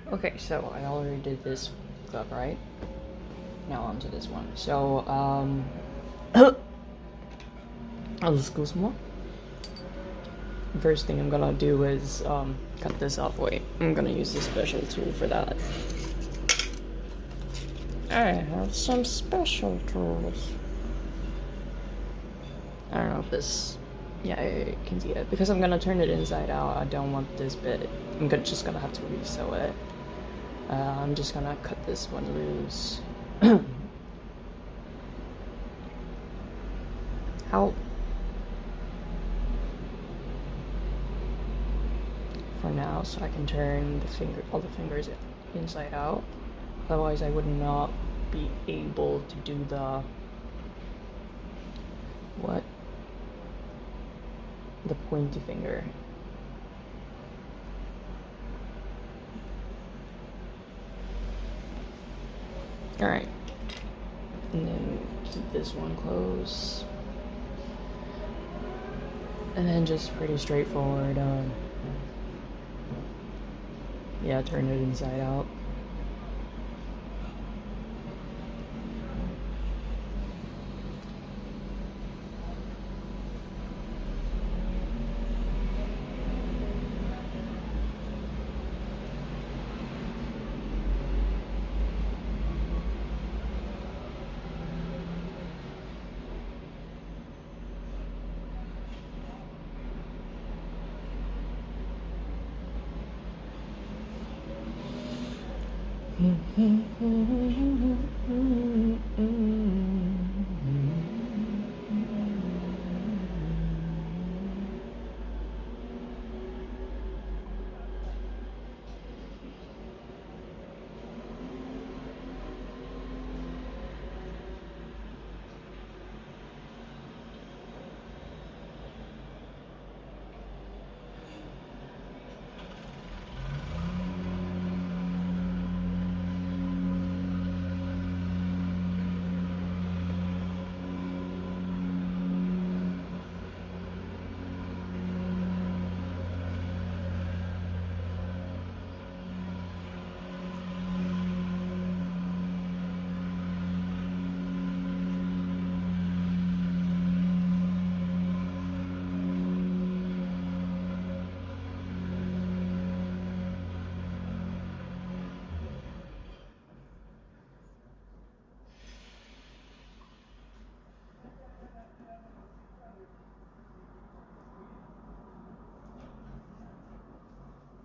Okay, so I already did this glove, right? Now onto this one. So, excuse me. First thing I'm gonna do is cut this off. Wait, I'm gonna use this special tool for that. I have some special tools. I don't know if this, yeah, you can see it. Because I'm gonna turn it inside out, I don't want this bit. Just gonna have to resew it. I'm just gonna cut this one loose. How? For now, so I can turn all the fingers inside out. Otherwise, I would not be able to do the the pointy finger. All right, and then keep this one close, and then just pretty straightforward. Yeah, turn it inside out.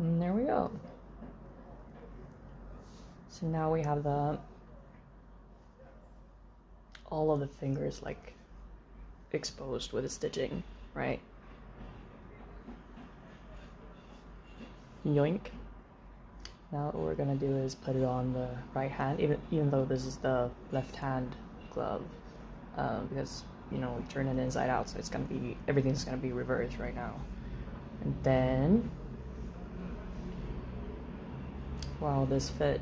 And there we go. So now we have all of the fingers like exposed with the stitching, right? Yoink. Now what we're gonna do is put it on the right hand, even though this is the left hand glove, because we turn it inside out, so everything's gonna be reversed right now. And then, while this fit,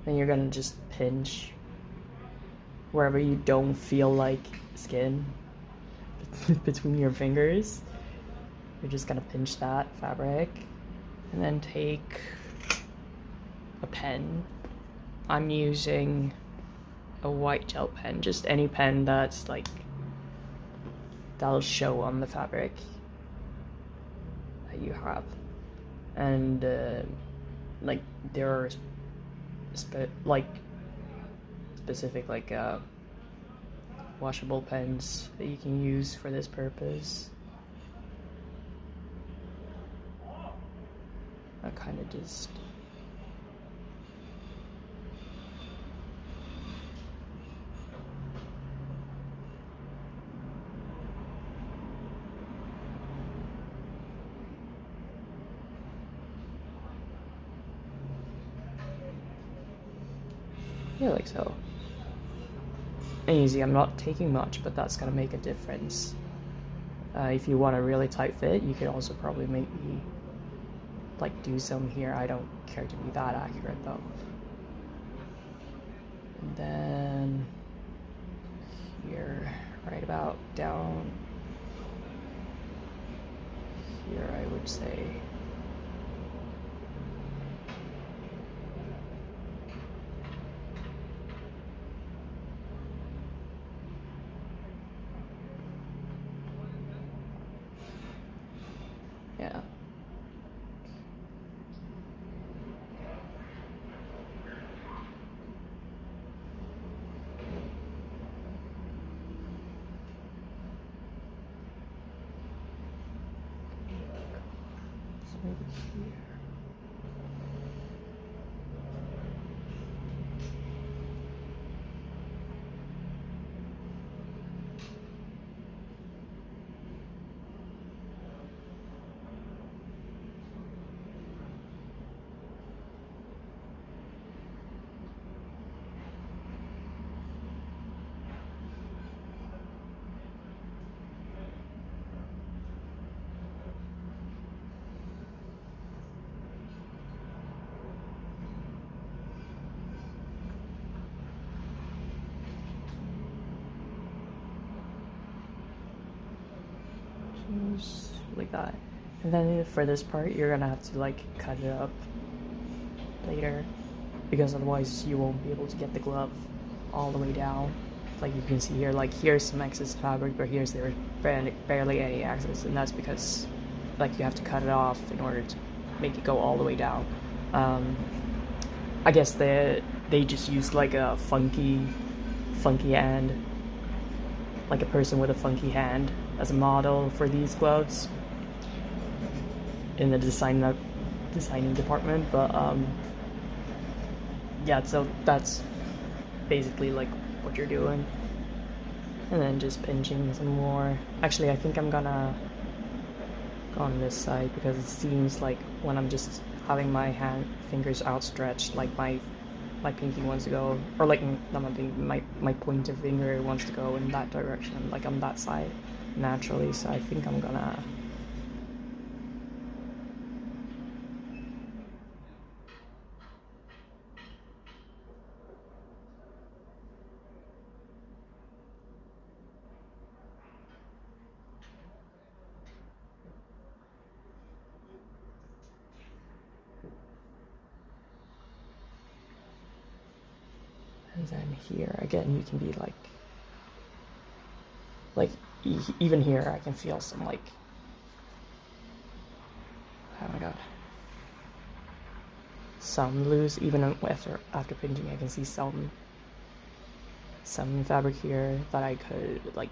then you're gonna just pinch wherever you don't feel like skin between your fingers. You're just gonna pinch that fabric, and then take a pen. I'm using a white gel pen, just any pen that'll show on the fabric that you have. And there are specific washable pens that you can use for this purpose. I kind of just like so. And you see, I'm not taking much, but that's gonna make a difference. If you want a really tight fit, you could also probably maybe do some here. I don't care to be that accurate though. And then here, right about down here, I would say. maybe here. Just like that. And then for this part, you're gonna have to like cut it up later, because otherwise you won't be able to get the glove all the way down. Like you can see here, like here's some excess fabric, but here's there barely any excess, and that's because like you have to cut it off in order to make it go all the way down. I guess they just used like a funky hand, like a person with a funky hand as a model for these gloves in the designing department, but yeah, so that's basically like what you're doing. And then just pinching some more. Actually, I think I'm gonna go on this side, because it seems like when I'm just having my fingers outstretched, like my pinky wants to go, or like not my pinky, my pointer finger wants to go in that direction, like on that side naturally. So I think I'm gonna and then here again you can be like even here I can feel some like, oh my god, some loose. Even after pinching, I can see some fabric here that I could like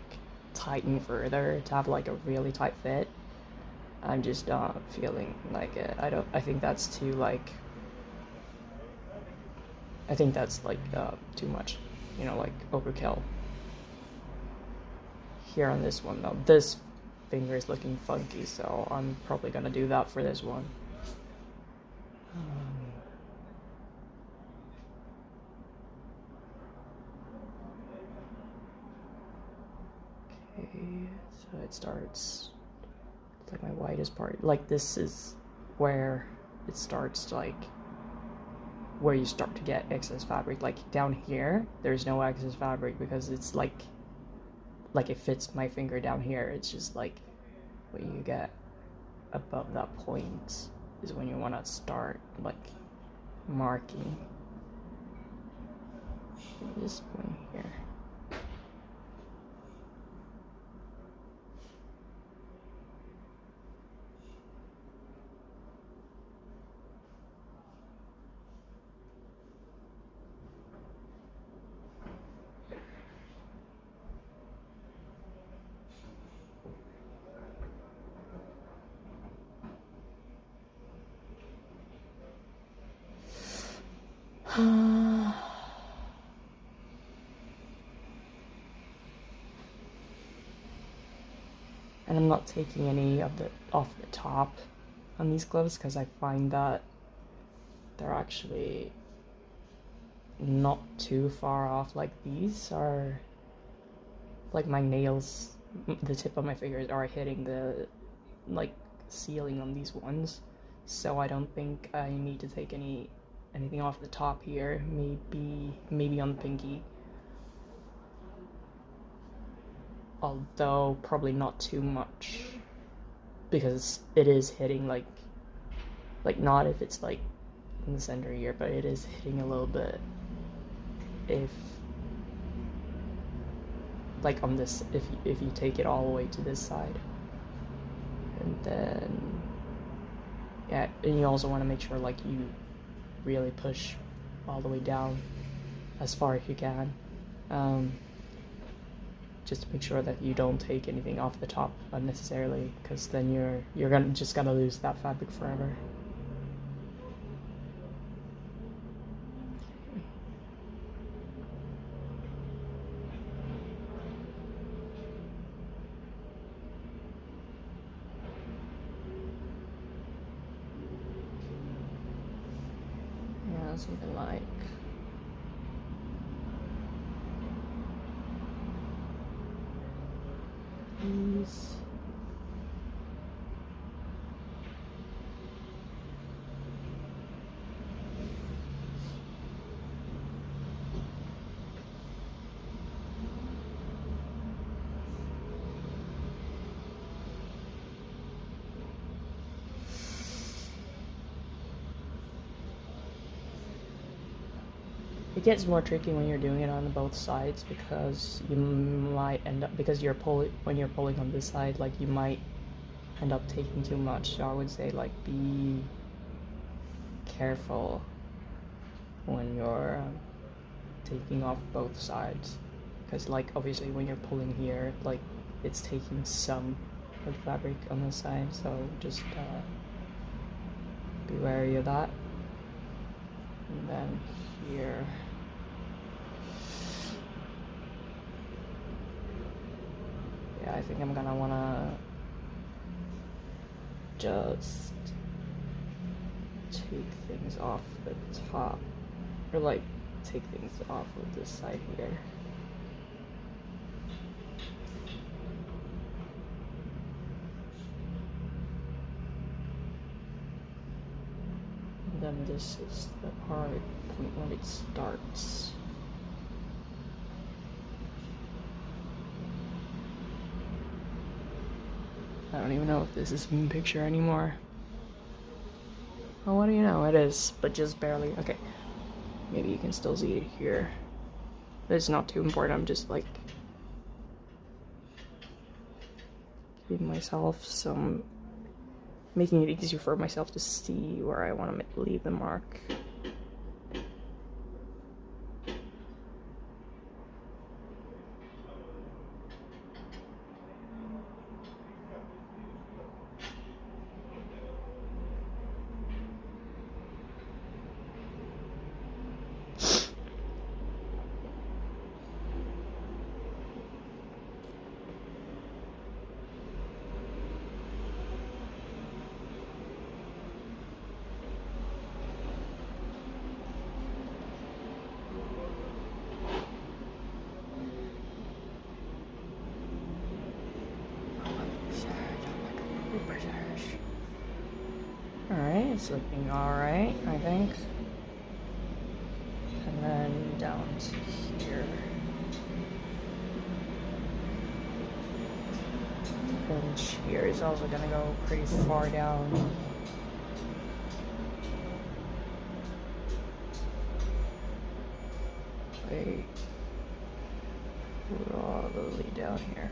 tighten further to have like a really tight fit. I'm just not feeling like it. I think that's too like, I think that's like too much, you know, like overkill. Here on this one though, this finger is looking funky, so I'm probably gonna do that for this one. Okay, so it starts like my widest part. Like this is where it starts, like where you start to get excess fabric. Like down here, there's no excess fabric because it's like it fits my finger down here. It's just like what you get above that point is when you want to start like marking this point here. And I'm not taking any of the off the top on these gloves because I find that they're actually not too far off. Like these are like my nails, the tip of my fingers are hitting the like ceiling on these ones, so I don't think I need to take anything off the top here. Maybe on the pinky, although probably not too much because it is hitting like not if it's like in the center here, but it is hitting a little bit if like on this, if you take it all the way to this side. And then yeah, and you also want to make sure like you really push all the way down as far as you can, just to make sure that you don't take anything off the top unnecessarily, because then you're gonna lose that fabric forever. Yeah, something like these. It gets more tricky when you're doing it on both sides, because you might end up, because when you're pulling on this side, like, you might end up taking too much. So I would say, like, be careful when you're taking off both sides, because, like, obviously when you're pulling here, like, it's taking some of the fabric on this side, so just be wary of that. And then here, yeah, I think I'm gonna wanna just take things off the top, or like take things off of this side here. And then this is the hard point where it starts. I don't even know if this is in picture anymore. Well, what do you know? It is, but just barely. Okay. Maybe you can still see it here. It's not too important. I'm just like giving myself some, making it easier for myself to see where I want to leave the mark. Alright, it's looking alright, I think. And then down to here. And here is also gonna go pretty far down. Like, probably down here.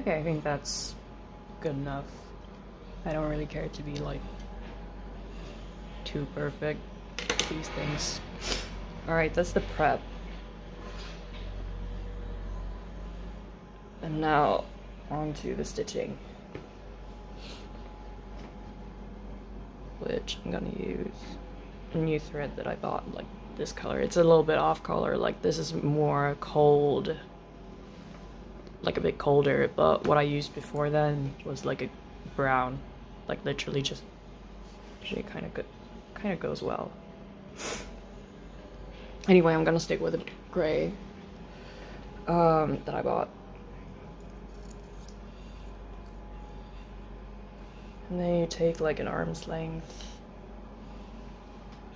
Okay, I think that's good enough. I don't really care to be like too perfect these things. Alright, that's the prep. And now on to the stitching, which I'm gonna use a new thread that I bought, like this color. It's a little bit off color, like this is more cold, like a bit colder, but what I used before then was like a brown, like literally just, it kind of goes well. Anyway, I'm gonna stick with a gray that I bought. And then you take like an arm's length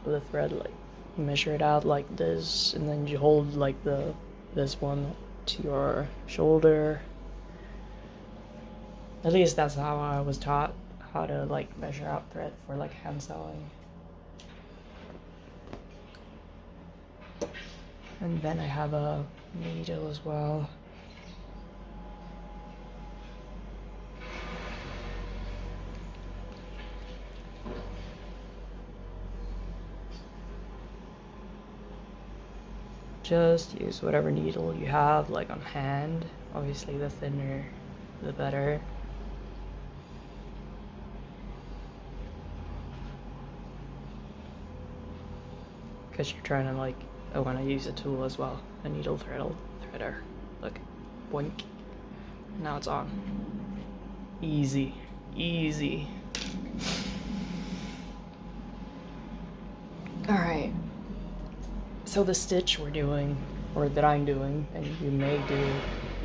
of the thread, like you measure it out like this, and then you hold like this one to your shoulder. At least that's how I was taught how to like measure out thread for like hand sewing. And then I have a needle as well. Just use whatever needle you have, like on hand. Obviously, the thinner, the better. Because you're trying to like, oh, when I use a tool as well, a needle threader. Look, boink. Now it's on. Easy, easy. All right. So the stitch we're doing, or that I'm doing, and you may do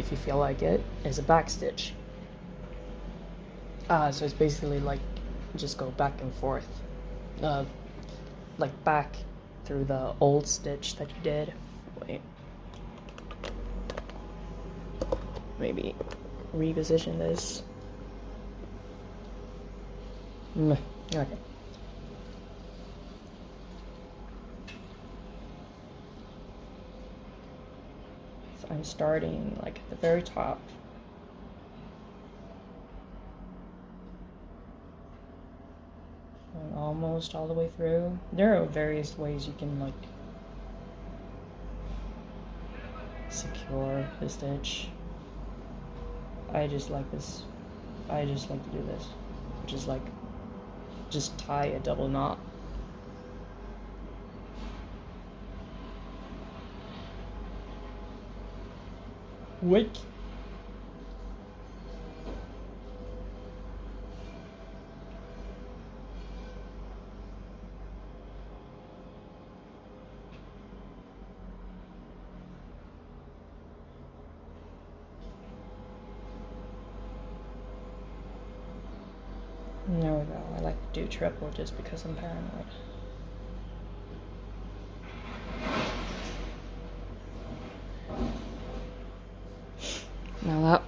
if you feel like it, is a back stitch. So it's basically like just go back and forth, like back through the old stitch that you did. Wait, maybe reposition this. Okay. I'm starting like at the very top. And almost all the way through. There are various ways you can like secure the stitch. I just like this. I just like to do this. Which is like just tie a double knot. Wait. There we go. I like to do triple just because I'm paranoid. Now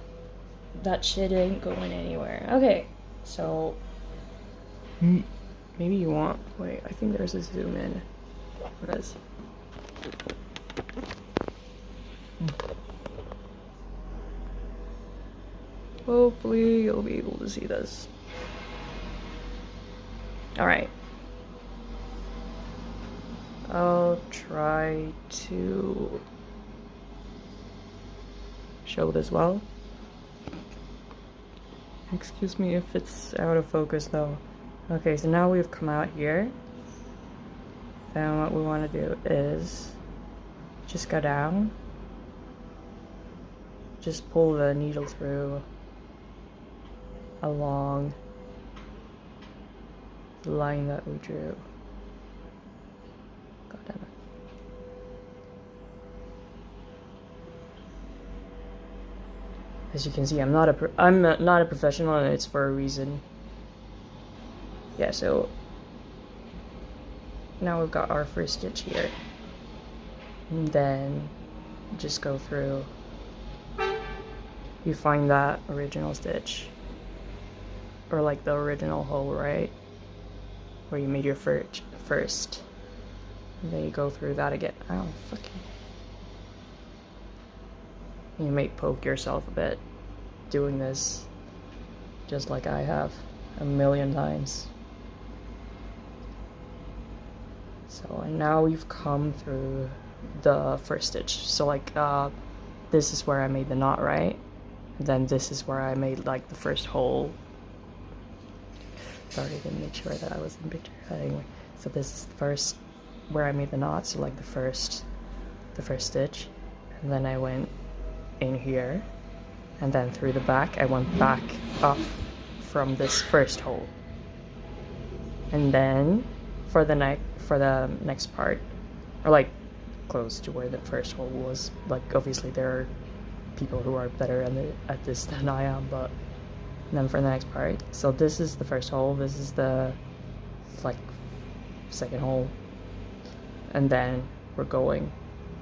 that shit ain't going anywhere. Okay, so maybe you want, wait, I think there's a zoom in. What is? Hopefully you'll be able to see this. All right. I'll try to show this well. Excuse me if it's out of focus though. Okay, so now we've come out here. Then what we want to do is just go down. Just pull the needle through along the line that we drew. God damn it. As you can see, I'm not a professional, and it's for a reason. Yeah, so now we've got our first stitch here. And then just go through. You find that original stitch. Or like the original hole, right? Where you made your first. And then you go through that again. Oh, fucking. You may poke yourself a bit. doing this just like I have a million times. So, and now we've come through the first stitch. So like this is where I made the knot, right? And then this is where I made like the first hole. Sorry, I didn't make sure that I was in picture. Anyway, so this is the first where I made the knot, so like the first stitch, and then I went in here, and then through the back I went back up from this first hole, and then for the next part, or like close to where the first hole was, like obviously there are people who are better at this than I am, but then for the next part, so this is the first hole, this is the like second hole, and then we're going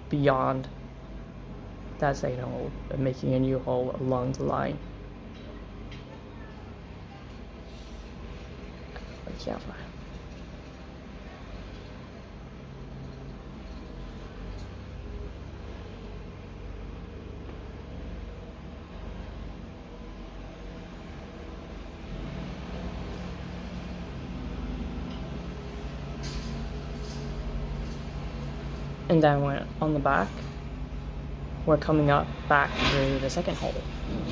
beyond that second hole and making a new hole along the line. Yeah. And then when on the back, we're coming up back through the second hole,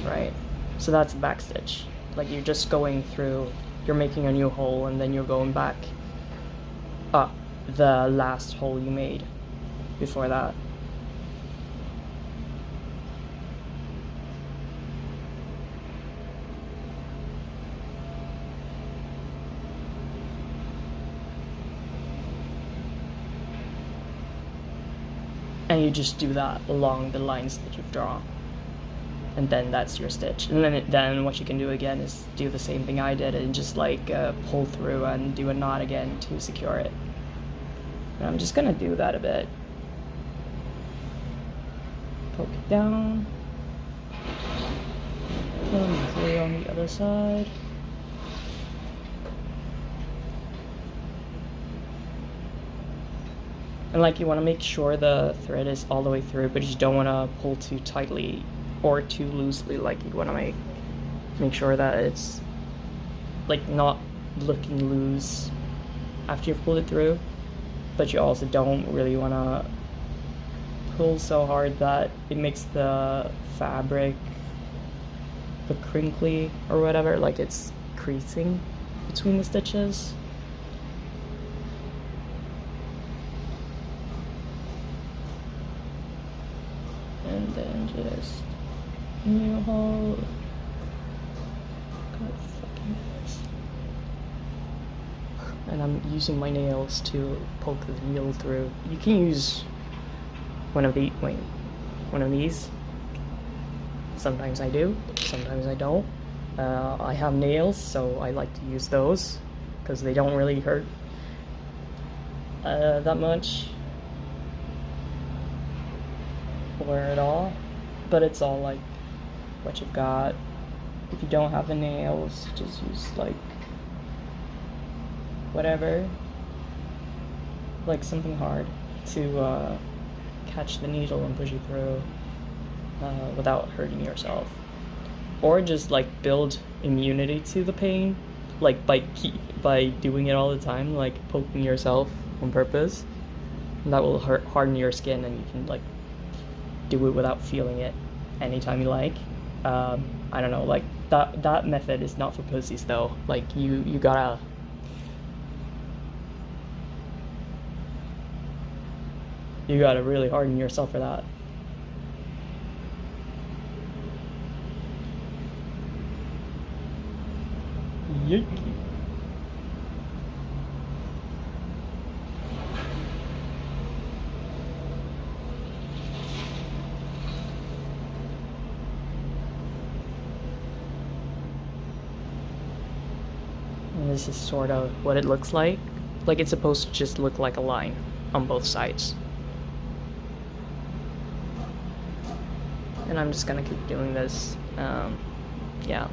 right? So that's the back stitch. Like you're just going through, you're making a new hole and then you're going back up the last hole you made before that. And you just do that along the lines that you've drawn, and then that's your stitch. And then what you can do again is do the same thing I did and just like pull through and do a knot again to secure it. And I'm just gonna do that a bit. Poke it down, come through on the other side. And like you want to make sure the thread is all the way through, but you don't want to pull too tightly or too loosely. Like you want to make sure that it's like not looking loose after you've pulled it through, but you also don't really want to pull so hard that it makes the fabric look crinkly or whatever, like it's creasing between the stitches. And then just new hole. God fucking this. And I'm using my nails to poke the needle through. You can use one of these. Sometimes I do, sometimes I don't. I have nails, so I like to use those because they don't really hurt that much or at all, but it's all like what you've got. If you don't have the nails, just use like whatever, like something hard to catch the needle and push it through without hurting yourself, or just like build immunity to the pain, like by doing it all the time, like poking yourself on purpose, and that will harden your skin, and you can like do it without feeling it anytime you like. I don't know, like that method is not for pussies though. Like you gotta really harden yourself for that. Yucky. And this is sort of what it looks like. Like it's supposed to just look like a line on both sides. And I'm just gonna keep doing this. Yeah.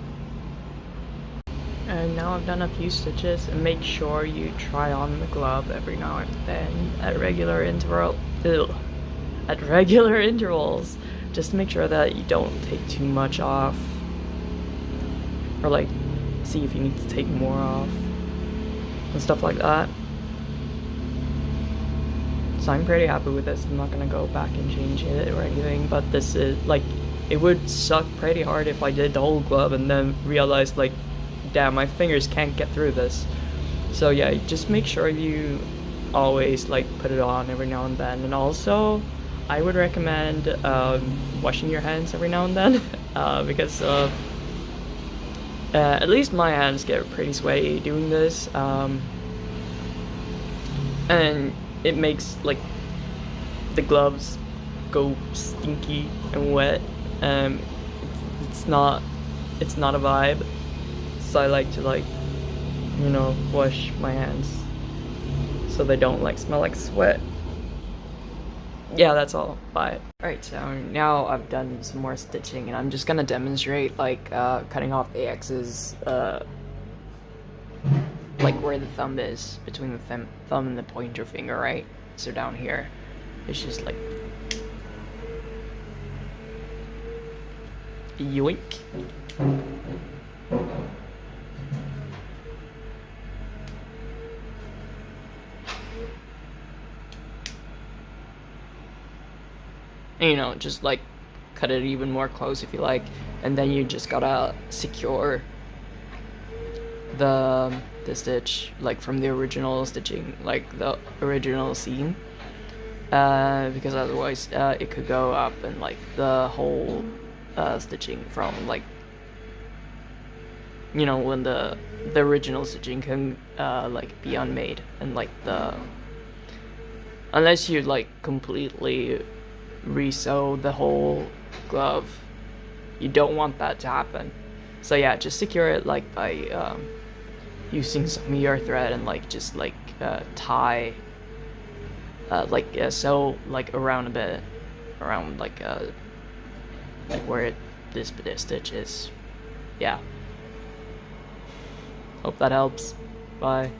And now I've done a few stitches, and make sure you try on the glove every now and then at regular intervals, just to make sure that you don't take too much off or like see if you need to take more off and stuff like that. So I'm pretty happy with this. I'm not gonna go back and change it or anything, but this is like, it would suck pretty hard if I did the whole glove and then realized like, damn, my fingers can't get through this. So yeah, just make sure you always like put it on every now and then. And also I would recommend washing your hands every now and then because at least my hands get pretty sweaty doing this, and it makes like the gloves go stinky and wet. It's not a vibe. So I like to like, you know, wash my hands so they don't like smell like sweat. Yeah, that's all. Bye. Alright, so now I've done some more stitching and I'm just gonna demonstrate like cutting off the X's like where the thumb is, between the thumb and the pointer finger, right? So down here, it's just like yoink. And, you know, just like cut it even more close if you like, and then you just gotta secure the stitch like from the original stitching, like the original seam, because otherwise it could go up and like the whole stitching from like, you know, when the original stitching can like be unmade, and like unless you like completely re-sew the whole glove, you don't want that to happen. So yeah, just secure it like by using some of your thread and like just like tie like sew like around a bit, around like where this stitch is. Yeah, hope that helps. Bye.